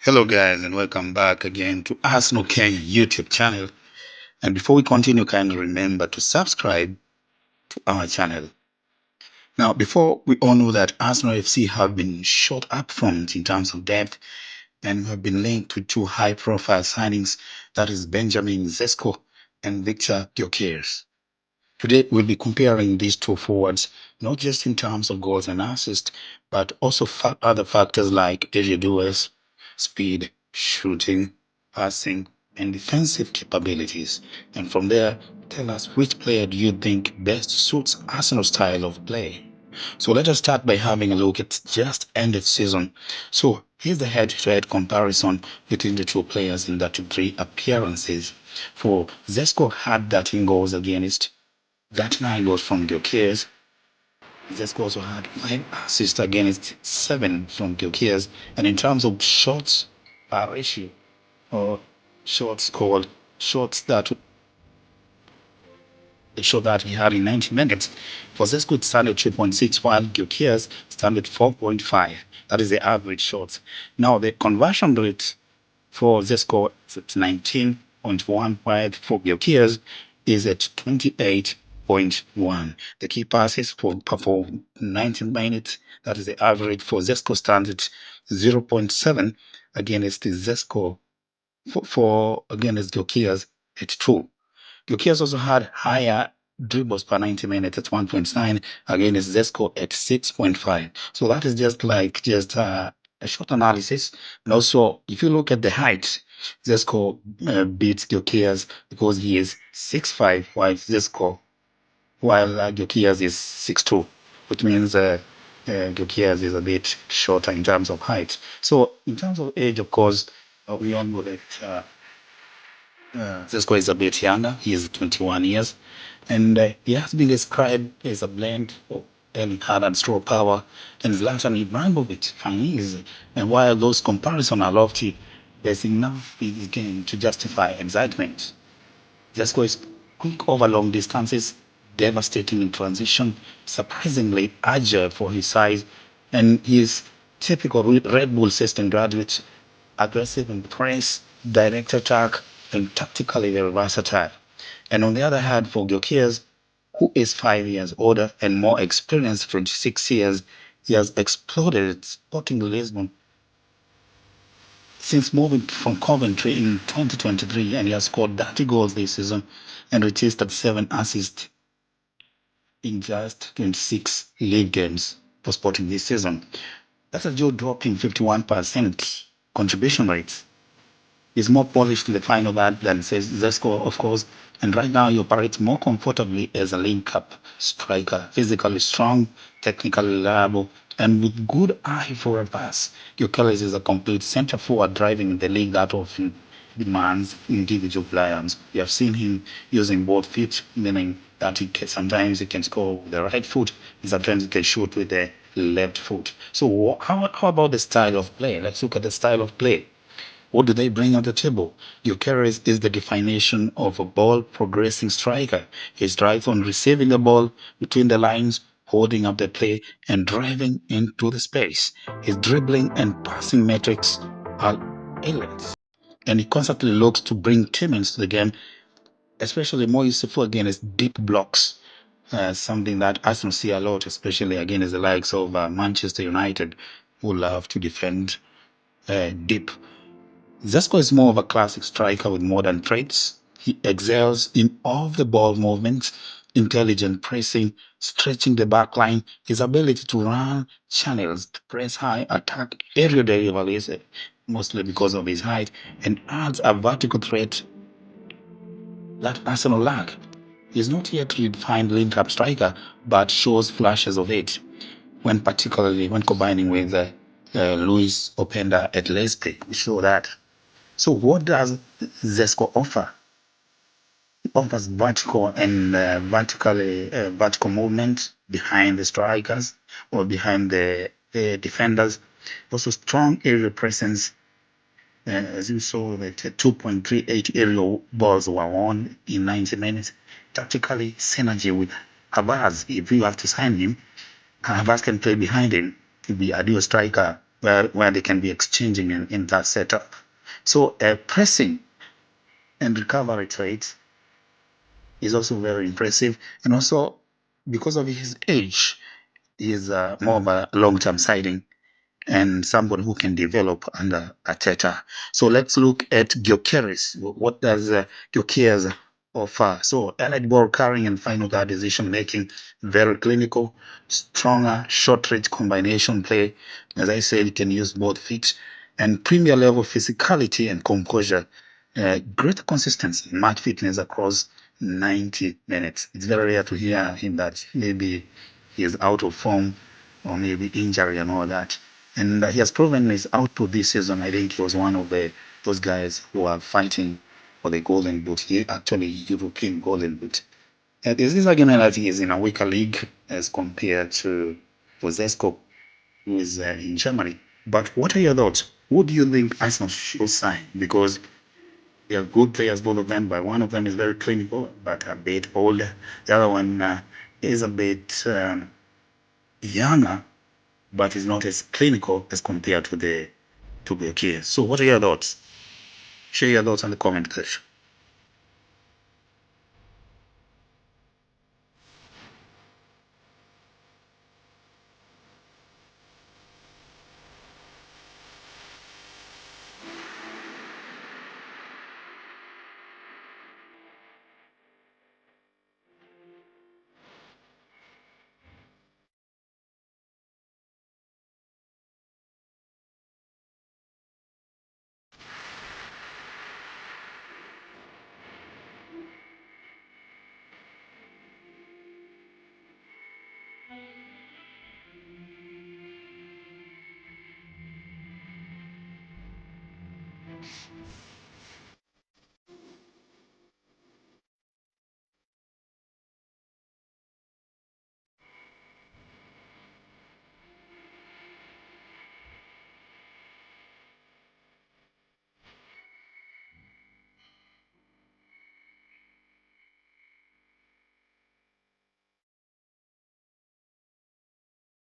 Hello, guys, and welcome back again to Arsenal King YouTube channel. And before we continue, kindly remember to subscribe to our channel. Now, before we all know that Arsenal FC have been short up front in terms of depth and have been linked to two high-profile signings, that is Benjamin Sesko and Victor Gyokeres. Today, we'll be comparing these two forwards, not just in terms of goals and assists, but also other factors like area duels, speed, shooting, passing, and defensive capabilities. And from there, tell us which player do you think best suits Arsenal's style of play. So let us start by having a look at just ended season. So here's the head-to-head comparison between the two players in 33 appearances. For Zesco had 13 goals against, that nine goals from Gyokeres. Zesco also had 5 assists against 7 from Gyokeres. And in terms of shots per ratio, or shots called shots that the shot that he had in 90 minutes. For Zesco, it stand at 3.6, while Gyokeres stand at 4.5. That is the average shots. Now, the conversion rate for Zesco is at 19.1, while for Gyokeres is at 28.1. The key passes for 19 minutes, that is the average for Zesco, stands at 0.7 against the Zesco for against Gyokeres at 2. Gyokeres also had higher dribbles per 90 minutes at 1.9 against Zesco at 6.5. So that is just a short analysis. And also, if you look at the height, Zesco beats Gyokeres because he is 6'5", while Gyokeres is 6'2", which means Gyokeres is a bit shorter in terms of height. So in terms of age, of course, we all know that Zesco is a bit younger. He is 21 years. And he has been described as a blend of Erling Haaland, straw power, and Zlatan Ibrahimovic finesse. And while those comparisons are lofty, there's enough in his game to justify excitement. Zesco is quick over long distances, devastating in transition, surprisingly agile for his size, and he is typical Red Bull system graduate, aggressive in press, direct attack, and tactically very versatile. And on the other hand, for Gyokeres, who is 5 years older and more experienced, 26 years, he has exploded at Sporting Lisbon since moving from Coventry in 2023, and he has scored 30 goals this season and registered 7 assists in just 26 league games for Sporting this season. That's a jaw-dropping 51% contribution rate. He's more polished in the final that than says Zesco, of course, and right now he operates more comfortably as a link-up striker, physically strong, technically reliable, and with good eye for a pass. Gyokeres is a complete centre forward driving the league that often demands individual reliance. We have seen him using both feet, meaning that sometimes he can score with the right foot, and sometimes he can shoot with the left foot. So how about the style of play? Let's look at the style of play. What do they bring on the table? Gyokeres is the definition of a ball progressing striker. He strives on receiving the ball between the lines, holding up the play, and driving into the space. His dribbling and passing metrics are elite. And he constantly looks to bring teammates to the game, especially more useful against deep blocks. Something that Arsenal see a lot, especially against the likes of Manchester United, who love to defend deep. Zesco is more of a classic striker with modern traits. He excels in off-the-ball movements, intelligent pressing, stretching the back line, his ability to run channels, to press high, attack aerial deliveries, mostly because of his height, and adds a vertical threat that Arsenal lack. He's not yet redefined link-up striker, but shows flashes of it, particularly when combining with Luis Openda at Leicester. We show that. So what does Zesco offer? It offers vertical movement behind the strikers or behind the defenders. Also strong aerial presence. As you saw, that 2.38 aerial balls were won in 90 minutes. Tactically, synergy with Havertz. If you have to sign him, Havertz can play behind him to be a dual striker where they can be exchanging in that setup. So pressing and recovery rate is also very impressive. And also, because of his age, he is more of a long-term siding and somebody who can develop under Ateta. So let's look at Gyokeres. What does Gyokeres offer? So early ball carrying and final guard decision making, very clinical, stronger short range combination play. As I said, you can use both feet and premier level physicality and composure. Greater consistency, match fitness across 90 minutes. It's very rare to hear him that maybe he is out of form or maybe injury and all that. And he has proven his output this season. I think he was one of those guys who are fighting for the Golden Boot. He actually European Golden Boot. There's this argument that he is in a weaker league as compared to Šeško, who is in Germany. But what are your thoughts? Who do you think Arsenal should sign? Because they are good players, both of them, but one of them is very clinical, but a bit older. The other one is a bit younger, but is not as clinical as compared to the kids. So what are your thoughts? Share your thoughts in the comment section.